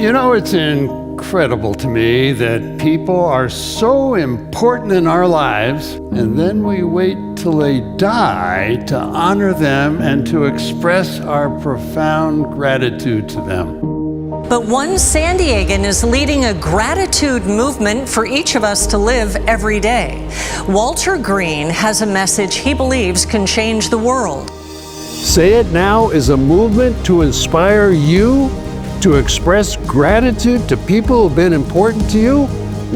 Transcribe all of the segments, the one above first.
You know, it's incredible to me that people are so important in our lives, and then we wait till they die to honor them and to express our profound gratitude to them. But one San Diegan is leading a gratitude movement for each of us to live every day. Walter Green has a message he believes can change the world. Say It Now is a movement to inspire you to express gratitude to people who've been important to you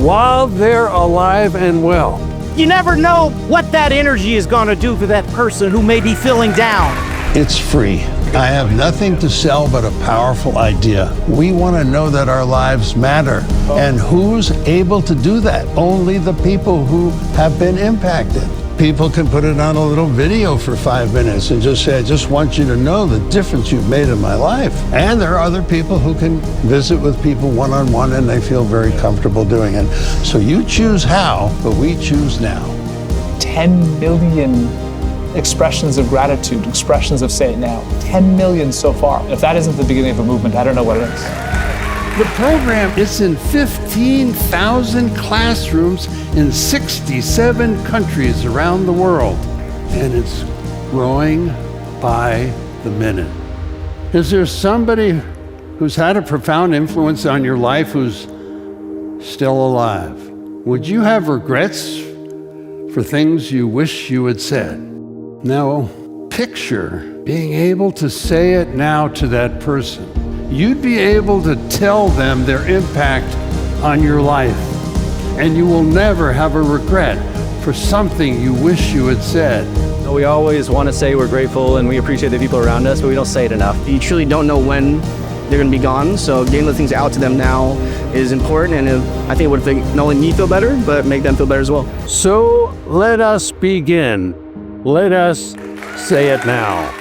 while they're alive and well. You never know what that energy is going to do for that person who may be feeling down. It's free. I have nothing to sell but a powerful idea. We want to know that our lives matter. And who's able to do that? Only the people who have been impacted. People can put it on a little video for 5 minutes and just say, I just want you to know the difference you've made in my life. And there are other people who can visit with people one-on-one and they feel very comfortable doing it. So you choose how, but we choose now. 10 million expressions of gratitude, expressions of Say It Now. 10 million so far. If that isn't the beginning of a movement, I don't know what it is. The program is in 15,000 classrooms in 67 countries around the world, and it's growing by the minute. Is there somebody who's had a profound influence on your life who's still alive? Would you have regrets for things you wish you had said? Now, picture being able to say it now to that person. You'd be able to tell them their impact on your life, and you will never have a regret for something you wish you had said. We always want to say we're grateful and we appreciate the people around us, but we don't say it enough. You truly don't know when they're going to be gone, so getting the things out to them now is important, and I think it would not only me feel better, but make them feel better as well. So let us begin. Let us say it now.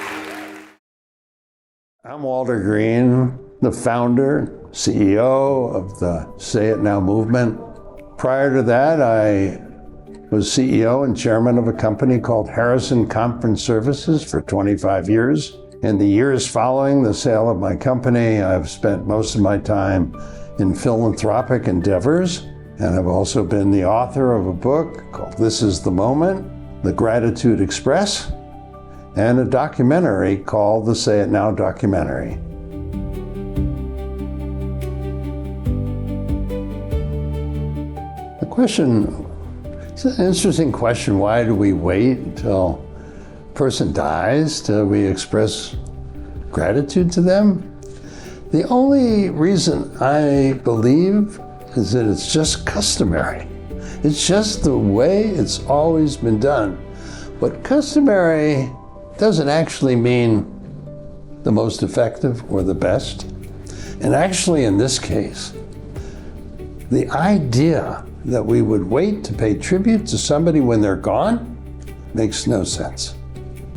I'm Walter Green, the founder, CEO of the Say It Now movement. Prior to that, I was CEO and chairman of a company called Harrison Conference Services for 25 years. In the years following the sale of my company, I've spent most of my time in philanthropic endeavors, and I've also been the author of a book called This Is the Moment, The Gratitude Express, and a documentary called the Say It Now documentary. The question, it's an interesting question. Why do we wait until a person dies till we express gratitude to them? The only reason I believe is that it's just customary. It's just the way it's always been done. But customary doesn't actually mean the most effective or the best. And actually, in this case, the idea that we would wait to pay tribute to somebody when they're gone makes no sense.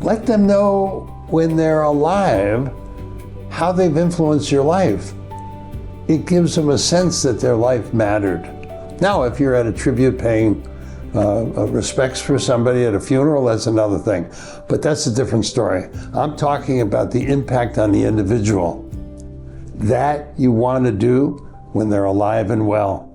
Let them know when they're alive how they've influenced your life. It gives them a sense that their life mattered. Now, if you're at a tribute paying respects for somebody at a funeral, that's another thing. But that's a different story. I'm talking about the impact on the individual. That you want to do when they're alive and well.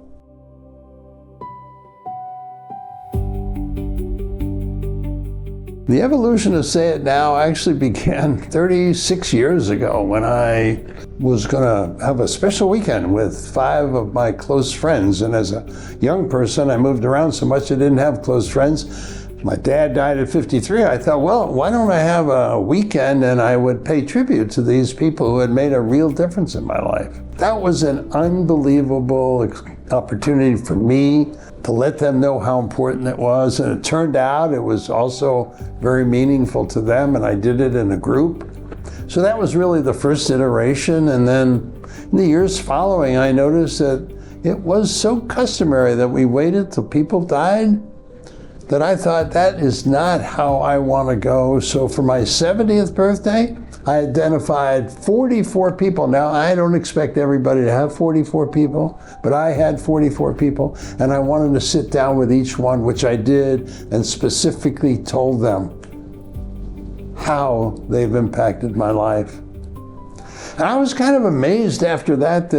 The evolution of Say It Now actually began 36 years ago when I was going to have a special weekend with 5 of my close friends. And as a young person, I moved around so much I didn't have close friends. My dad died at 53. I thought, well, why don't I have a weekend and I would pay tribute to these people who had made a real difference in my life. That was an unbelievable opportunity for me to let them know how important it was. And it turned out it was also very meaningful to them, and I did it in a group. So that was really the first iteration. And then in the years following, I noticed that it was so customary that we waited till people died that I thought that is not how I want to go. So for my 70th birthday, I identified 44 people. Now, I don't expect everybody to have 44 people, but I had 44 people, and I wanted to sit down with each one, which I did, and specifically told them how they've impacted my life. And I was kind of amazed after that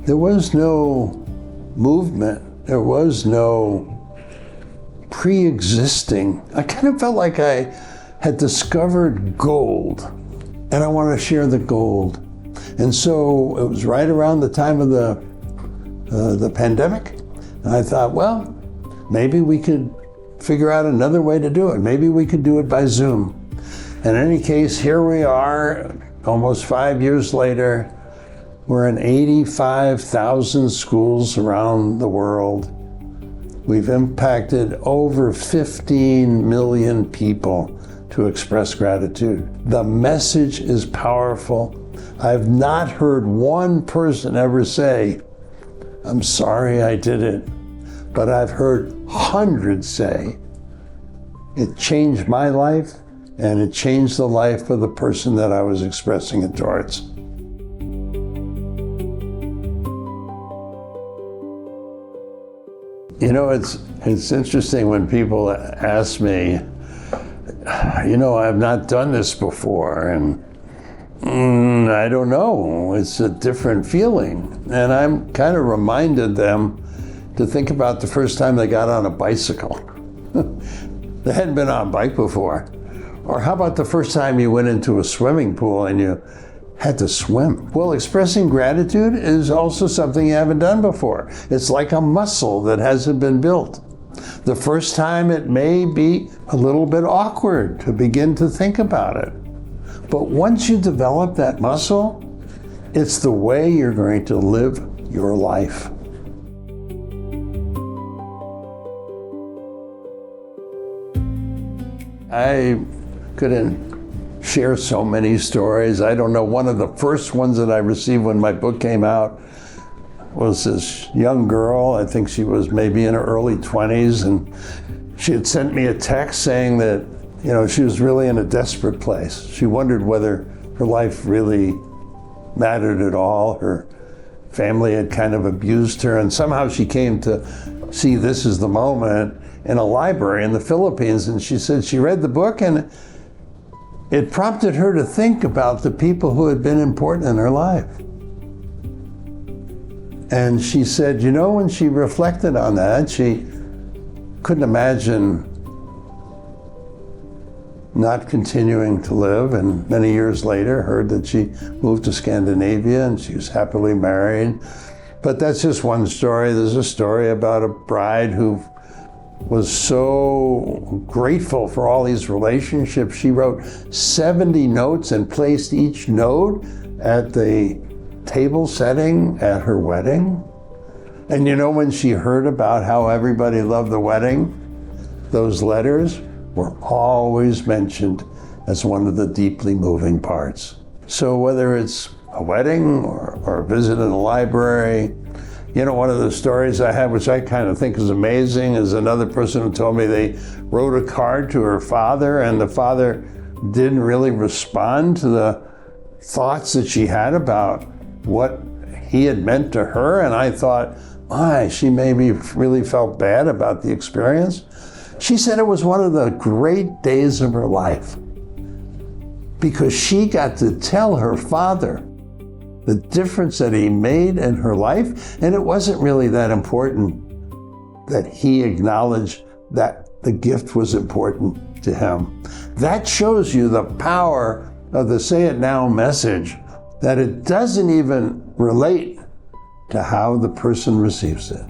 There was no movement. There was no pre-existing. I kind of felt like I had discovered gold, and I wanted to share the gold. And so it was right around the time of the pandemic, and I thought, well, maybe we could figure out another way to do it. Maybe we could do it by Zoom. In any case, here we are, almost 5 years later. We're in 85,000 schools around the world. We've impacted over 15 million people to express gratitude. The message is powerful. I've not heard one person ever say, "I'm sorry I did it," but I've heard hundreds say, "It changed my life, and it changed the life of the person that I was expressing it towards." You know, it's interesting when people ask me, I've not done this before, and I don't know, it's a different feeling. And I'm kind of reminded them to think about the first time they got on a bicycle. They hadn't been on a bike before. Or how about the first time you went into a swimming pool and you had to swim? Well, expressing gratitude is also something you haven't done before. It's like a muscle that hasn't been built. The first time it may be a little bit awkward to begin to think about it. But once you develop that muscle, it's the way you're going to live your life. I couldn't share so many stories. I don't know, one of the first ones that I received when my book came out was this young girl. I think she was maybe in her early 20s, and she had sent me a text saying that, she was really in a desperate place. She wondered whether her life really mattered at all. Her family had kind of abused her, and somehow she came to see This Is the Moment in a library in the Philippines, and she said she read the book and it prompted her to think about the people who had been important in her life. And she said, when she reflected on that, she couldn't imagine not continuing to live, and many years later heard that she moved to Scandinavia and she was happily married. But that's just one story. There's a story about a bride who was so grateful for all these relationships. She wrote 70 notes and placed each note at the table setting at her wedding. And when she heard about how everybody loved the wedding, those letters were always mentioned as one of the deeply moving parts. So whether it's a wedding or a visit in a library, one of the stories I have, which I kind of think is amazing, is another person who told me they wrote a card to her father, and the father didn't really respond to the thoughts that she had about what he had meant to her. And I thought, she maybe really felt bad about the experience. She said it was one of the great days of her life because she got to tell her father the difference that he made in her life, and it wasn't really that important that he acknowledged that the gift was important to him. That shows you the power of the Say It Now message, that it doesn't even relate to how the person receives it.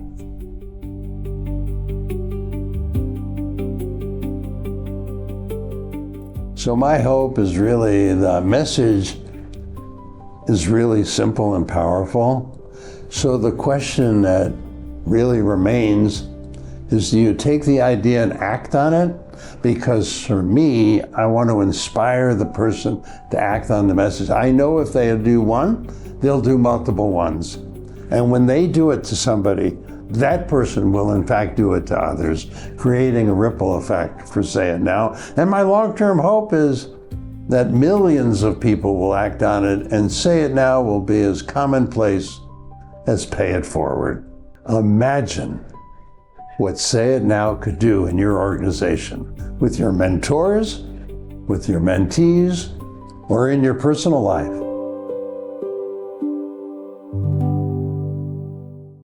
So my hope is really, the message is really simple and powerful. So the question that really remains is, do you take the idea and act on it? Because for me, I want to inspire the person to act on the message. I know if they do one, they'll do multiple ones. And when they do it to somebody, that person will in fact do it to others, creating a ripple effect for Say It Now. And my long-term hope is that millions of people will act on it, and Say It Now will be as commonplace as Pay It Forward. Imagine what Say It Now could do in your organization, with your mentors, with your mentees, or in your personal life.